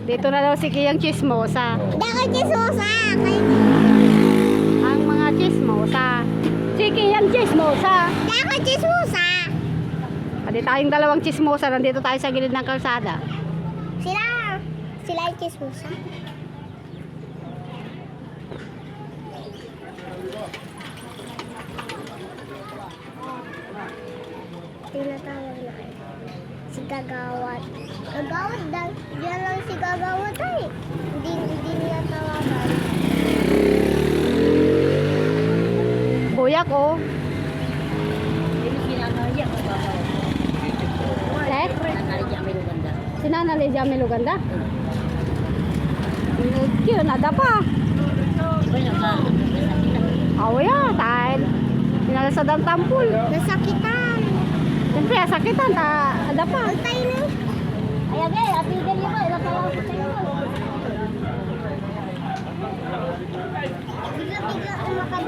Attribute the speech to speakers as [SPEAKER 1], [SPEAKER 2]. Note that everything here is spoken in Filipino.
[SPEAKER 1] Dito na daw si Kiyang Chismosa.
[SPEAKER 2] Dako chismosa.
[SPEAKER 1] Ang mga chismosa. Si Kiyang Chismosa.
[SPEAKER 2] Dako chismosa.
[SPEAKER 1] Pwede tayong dalawang chismosa. Nandito tayo sa gilid ng kalsada.
[SPEAKER 2] Sila yung chismosa. Tinatawag na si Gagawad. Gagawad daw. Diyan lang si Gagawad ay. Hindi niya tawagan.
[SPEAKER 1] Buyak oh. Si Nana Lydia Meluganda. Kaya nada pa. Oh ya, tayo. Sinala sa tampul.
[SPEAKER 2] Nasakitan.
[SPEAKER 1] Siyempre, sakitan. Ada pa.
[SPEAKER 2] Ang tayo na. Ayan eh, apigan niyo ba? Ilang tawa ko tayo. Bigla-bigla umakad.